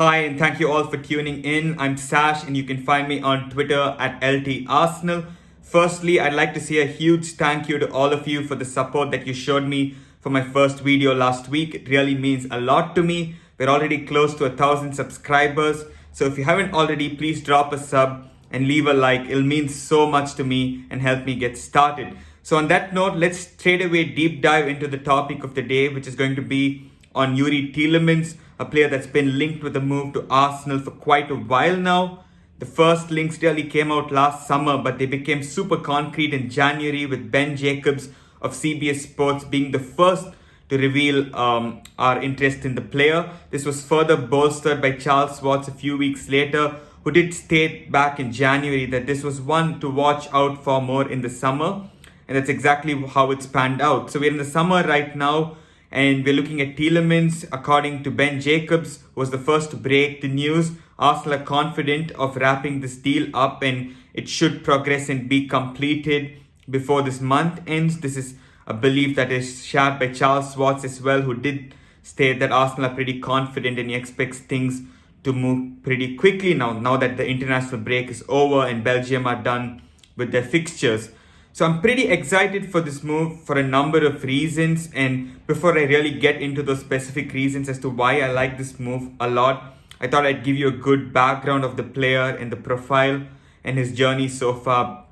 Hi, and thank you all for tuning in. I'm Sash, and you can find me on Twitter at LTArsenal. Firstly, I'd like to say a huge thank you to all of you for the support that you showed me for my first video last week. It really means a lot to me. We're already close to 1,000 subscribers. So if you haven't already, please drop a sub and leave a like. It'll mean so much to me and help me get started. So on that note, let's straight away deep dive into the topic of the day, which is going to be on Youri Tielemans, a player that's been linked with a move to Arsenal for quite a while now. The first links really came out last summer, but they became super concrete in January, with Ben Jacobs of CBS Sports being the first to reveal our interest in the player. This was further bolstered by Charles Watts a few weeks later, who did state back in January that this was one to watch out for more in the summer. And that's exactly how it's panned out. So we're in the summer right now, and we're looking at Tielemans. According to Ben Jacobs, who was the first to break the news, Arsenal are confident of wrapping this deal up, and it should progress and be completed before this month ends. This is a belief that is shared by Charles Watts as well, who did state that Arsenal are pretty confident and he expects things to move pretty quickly now that the international break is over and Belgium are done with their fixtures. So I'm pretty excited for this move for a number of reasons. And before I really get into those specific reasons as to why I like this move a lot, I thought I'd give you a good background of the player and the profile and his journey so far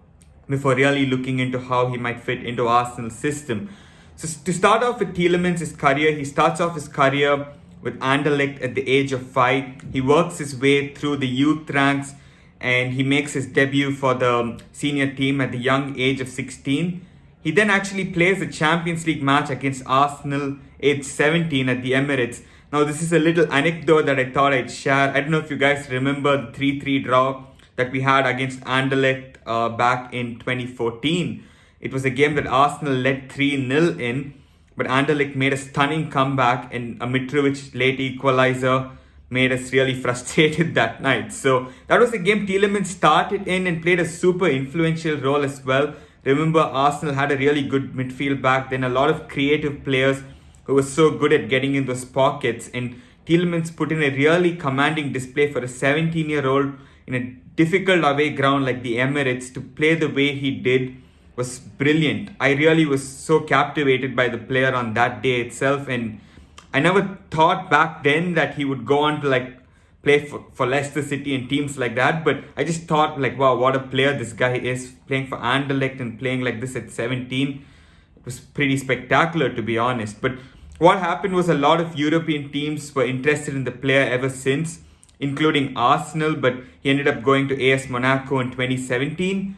before really looking into how he might fit into Arsenal's system. So to start off with Tielemans' career, he starts off his career with Anderlecht at the age of 5. He works his way through the youth ranks, and he makes his debut for the senior team at the young age of 16. He then actually plays a Champions League match against Arsenal age 17 at the Emirates. Now, this is a little anecdote that I thought I'd share. I don't know if you guys remember the 3-3 draw that we had against Anderlecht back in 2014. It was a game that Arsenal led 3-0 in, but Anderlecht made a stunning comeback, and a Mitrovic late equalizer made us really frustrated that night. So that was a game Tielemans started in and played a super influential role as well. Remember, Arsenal had a really good midfield back then, a lot of creative players who were so good at getting in those pockets. And Tielemans put in a really commanding display for a 17-year-old in a difficult away ground like the Emirates. To play the way he did was brilliant. I really was so captivated by the player on that day itself, and I never thought back then that he would go on to play for Leicester City and teams like that. But I just thought wow, what a player this guy is, playing for Anderlecht and playing like this at 17. It was pretty spectacular, to be honest. But what happened was a lot of European teams were interested in the player ever since, including Arsenal. But he ended up going to AS Monaco in 2017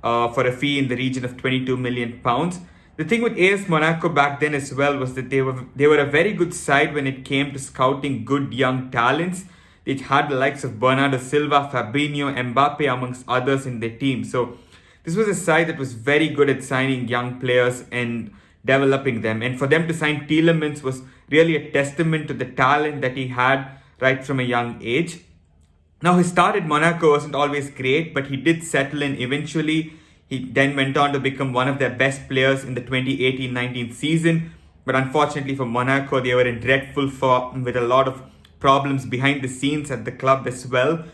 for a fee in the region of £22 million. The thing with AS Monaco back then as well was that they were a very good side when it came to scouting good young talents. They had the likes of Bernardo Silva, Fabinho, Mbappe amongst others in their team. So this was a side that was very good at signing young players and developing them. And for them to sign Tielemans was really a testament to the talent that he had right from a young age. Now, his start at Monaco wasn't always great, but he did settle in eventually. He then went on to become one of their best players in the 2018-19 season. But unfortunately for Monaco, they were in dreadful form with a lot of problems behind the scenes at the club as well.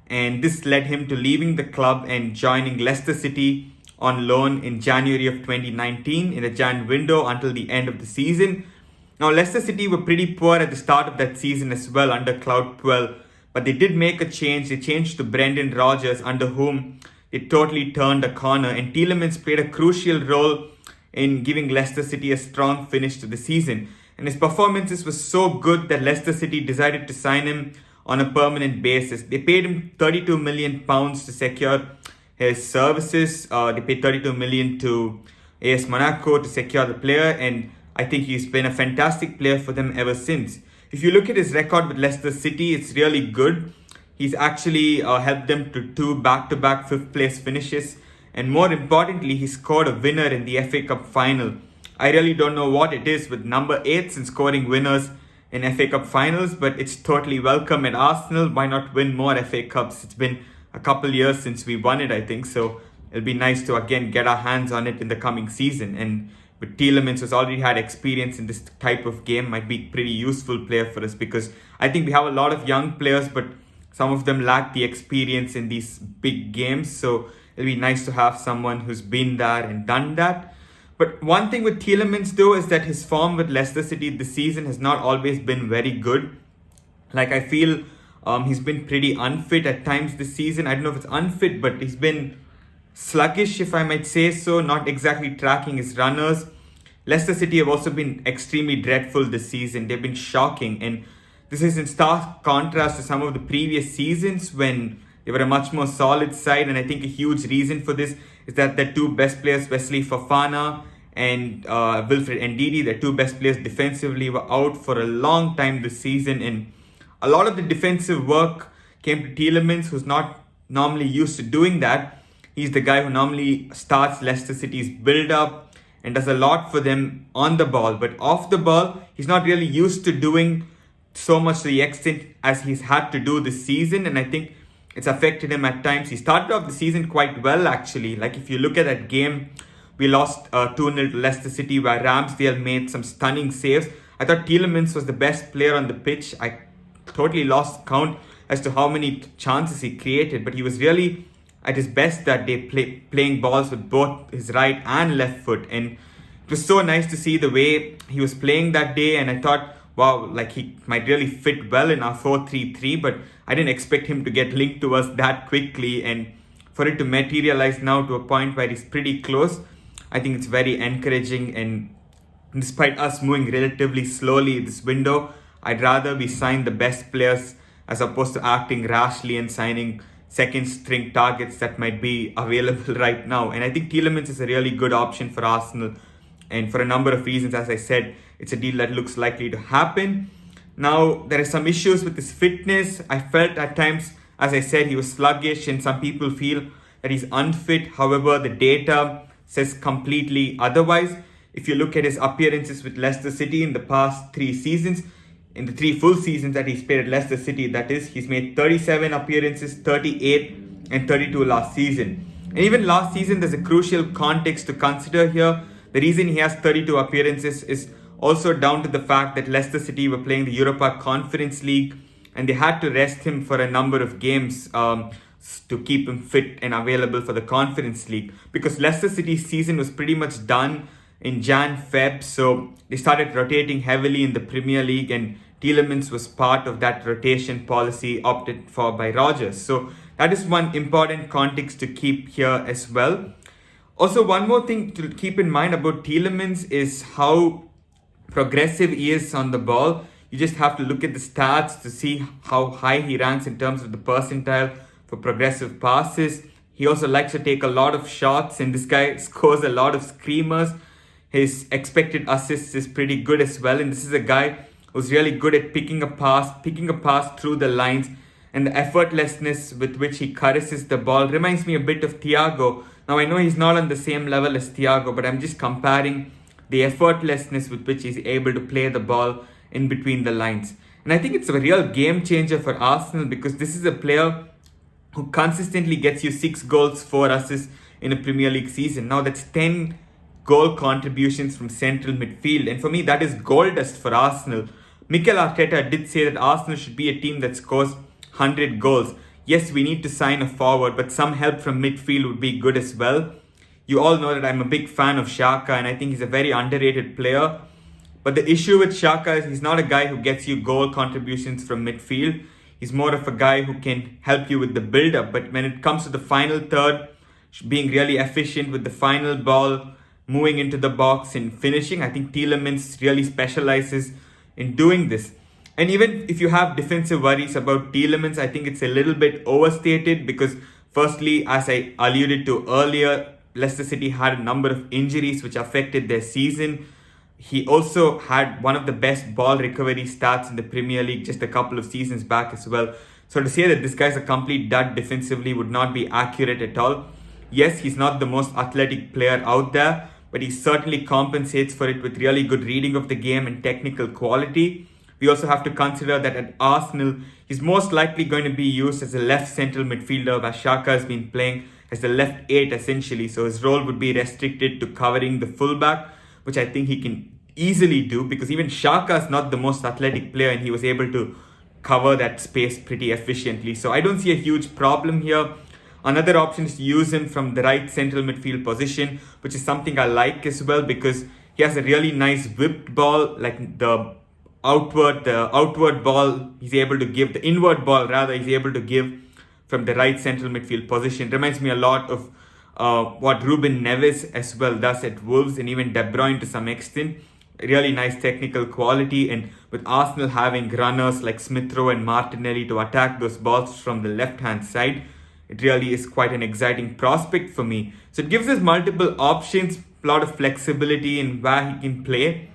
And this led him to leaving the club and joining Leicester City on loan in January of 2019 in the Jan window until the end of the season. Now, Leicester City were pretty poor at the start of that season as well under Cloud 12. But they did make a change. They changed to Brendan Rodgers, under whom it totally turned a corner, and Tielemans played a crucial role in giving Leicester City a strong finish to the season. And his performances were so good that Leicester City decided to sign him on a permanent basis. They paid him £32 million to secure his services. They paid £32 million to AS Monaco to secure the player, and I think he's been a fantastic player for them ever since. If you look at his record with Leicester City, it's really good. He's actually helped them to 2 back-to-back 5th place finishes. And more importantly, he scored a winner in the FA Cup final. I really don't know what it is with number 8s and scoring winners in FA Cup finals, but it's totally welcome at Arsenal. Why not win more FA Cups? It's been a couple years since we won it, I think. So it'll be nice to again get our hands on it in the coming season. And But Tielemans, who's already had experience in this type of game, might be a pretty useful player for us, because I think we have a lot of young players, but some of them lack the experience in these big games. So it'll be nice to have someone who's been there and done that. But one thing with Tielemans though is that his form with Leicester City this season has not always been very good. Like, I feel he's been pretty unfit at times this season. I don't know if it's unfit, but he's been sluggish, if I might say so, not exactly tracking his runners. Leicester City have also been extremely dreadful this season. They've been shocking, and this is in stark contrast to some of the previous seasons when they were a much more solid side. And I think a huge reason for this is that their two best players, Wesley Fofana and Wilfred Ndidi, their two best players defensively, were out for a long time this season, and a lot of the defensive work came to Tielemans, who's not normally used to doing that. He's the guy who normally starts Leicester City's build-up and does a lot for them on the ball. But off the ball, he's not really used to doing so much to the extent as he's had to do this season. And I think it's affected him at times. He started off the season quite well, actually. Like, if you look at that game, we lost 2-0 to Leicester City, where Ramsdale made some stunning saves. I thought Tielemans was the best player on the pitch. I totally lost count as to how many chances he created, but he was really at his best that day, playing balls with both his right and left foot. And it was so nice to see the way he was playing that day. And I thought, wow, like, he might really fit well in our 4-3-3, but I didn't expect him to get linked to us that quickly. And for it to materialize now to a point where he's pretty close, I think it's very encouraging. And despite us moving relatively slowly this window, I'd rather we sign the best players as opposed to acting rashly and signing second string targets that might be available right now. And I think Tielemans is a really good option for Arsenal, and for a number of reasons. As I said, it's a deal that looks likely to happen. Now, there are some issues with his fitness. I felt at times, as I said, he was sluggish, and some people feel that he's unfit. However, the data says completely otherwise. If you look at his appearances with Leicester City in the past 3 seasons, in the 3 full seasons that he's played at Leicester City, that is, he's made 37 appearances, 38 and 32 last season. And even last season, there's a crucial context to consider here. The reason he has 32 appearances is also down to the fact that Leicester City were playing the Europa Conference League, and they had to rest him for a number of games to keep him fit and available for the Conference League, because Leicester City's season was pretty much done in Jan-Feb, so they started rotating heavily in the Premier League, and Tielemans was part of that rotation policy opted for by Rodgers. So that is one important context to keep here as well. Also, one more thing to keep in mind about Tielemans is how progressive he is on the ball. You just have to look at the stats to see how high he ranks in terms of the percentile for progressive passes. He also likes to take a lot of shots, and this guy scores a lot of screamers. His expected assists is pretty good as well, and this is a guy who's really good at picking a pass through the lines, and the effortlessness with which he caresses the ball reminds me a bit of Thiago. Now, I know he's not on the same level as Thiago, but I'm just comparing the effortlessness with which he's able to play the ball in between the lines. And I think it's a real game changer for Arsenal, because this is a player who consistently gets you 6 goals, 4 assists in a Premier League season. Now, that's 10 goal contributions from central midfield, and for me, that is gold dust for Arsenal. Mikel Arteta did say that Arsenal should be a team that scores 100 goals. Yes, we need to sign a forward, but some help from midfield would be good as well. You all know that I'm a big fan of Xhaka, and I think he's a very underrated player. But the issue with Xhaka is he's not a guy who gets you goal contributions from midfield. He's more of a guy who can help you with the build-up. But when it comes to the final third, being really efficient with the final ball, moving into the box and finishing, I think Tielemans really specializes in doing this. And even if you have defensive worries about Tielemans, I think it's a little bit overstated, because firstly, as I alluded to earlier, Leicester City had a number of injuries which affected their season. He also had one of the best ball recovery stats in the Premier League just a couple of seasons back as well. So to say that this guy's a complete dud defensively would not be accurate at all. Yes, he's not the most athletic player out there, but he certainly compensates for it with really good reading of the game and technical quality. We also have to consider that at Arsenal, he's most likely going to be used as a left central midfielder, where Xhaka has been playing as the left 8 essentially. So his role would be restricted to covering the fullback, which I think he can easily do, because even Xhaka is not the most athletic player and he was able to cover that space pretty efficiently. So I don't see a huge problem here. Another option is to use him from the right central midfield position, which is something I like as well, because he has a really nice whipped ball, like the outward ball he's able to give, the inward ball rather, he's able to give from the right central midfield position. It reminds me a lot of what Ruben Neves as well does at Wolves, and even De Bruyne to some extent. Really nice technical quality, and with Arsenal having runners like Smith Rowe and Martinelli to attack those balls from the left hand side, it really is quite an exciting prospect for me. So it gives us multiple options, a lot of flexibility in where he can play.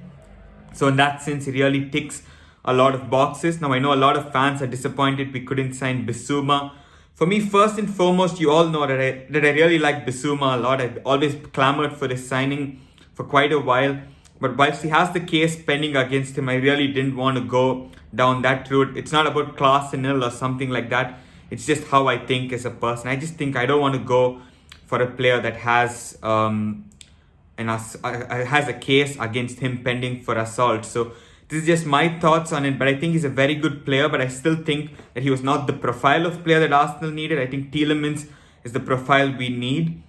So in that sense, he really ticks a lot of boxes. Now I know a lot of fans are disappointed we couldn't sign Bissouma. For me, first and foremost, you all know that I really like Bissouma a lot. I've always clamored for his signing for quite a while. But whilst he has the case pending against him, I really didn't want to go down that route. It's not about class and ill or something like that. It's just how I think as a person. I just think I don't want to go for a player that has has a case against him pending for assault. So this is just my thoughts on it. But I think he's a very good player. But I still think that he was not the profile of player that Arsenal needed. I think Tielemans is the profile we need.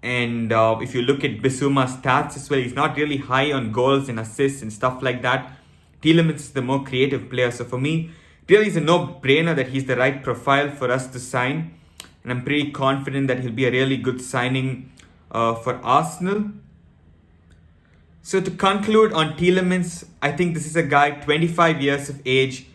And if you look at Bissouma's stats as well, he's not really high on goals and assists and stuff like that. Tielemans is the more creative player. So for me, really is a no-brainer that he's the right profile for us to sign. And I'm pretty confident that he'll be a really good signing for Arsenal. So to conclude on Tielemans, I think this is a guy 25 years of age,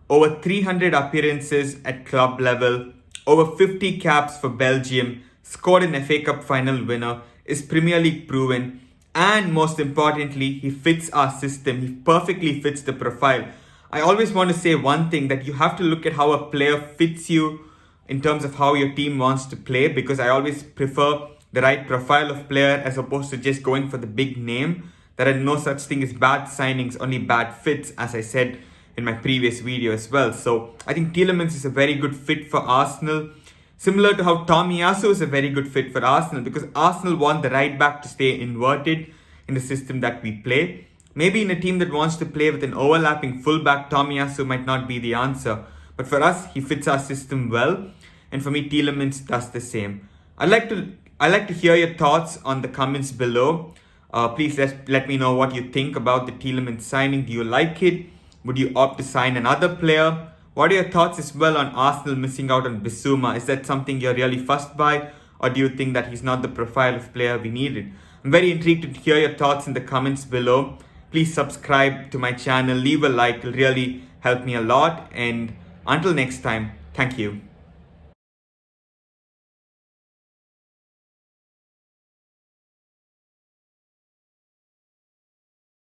over 300 appearances at club level, over 50 caps for Belgium, scored an FA Cup final winner, is Premier League proven, and most importantly, he fits our system. He perfectly fits the profile. I always want to say one thing, that you have to look at how a player fits you in terms of how your team wants to play, because I always prefer the right profile of player as opposed to just going for the big name. There are no such thing as bad signings, only bad fits, as I said in my previous video as well. So I think Tielemans is a very good fit for Arsenal. Similar to how Tomiyasu is a very good fit for Arsenal, because Arsenal want the right back to stay inverted in the system that we play. Maybe in a team that wants to play with an overlapping fullback, Tomiyasu might not be the answer. But for us, he fits our system well. And for me, Tielemans does the same. I'd like to hear your thoughts on the comments below. Please let me know what you think about the Tielemans signing. Do you like it? Would you opt to sign another player? What are your thoughts as well on Arsenal missing out on Bissouma? Is that something you're really fussed by? Or do you think that he's not the profile of player we needed? I'm very intrigued to hear your thoughts in the comments below. Please subscribe to my channel, leave a like, it'll really help me a lot. And until next time, thank you.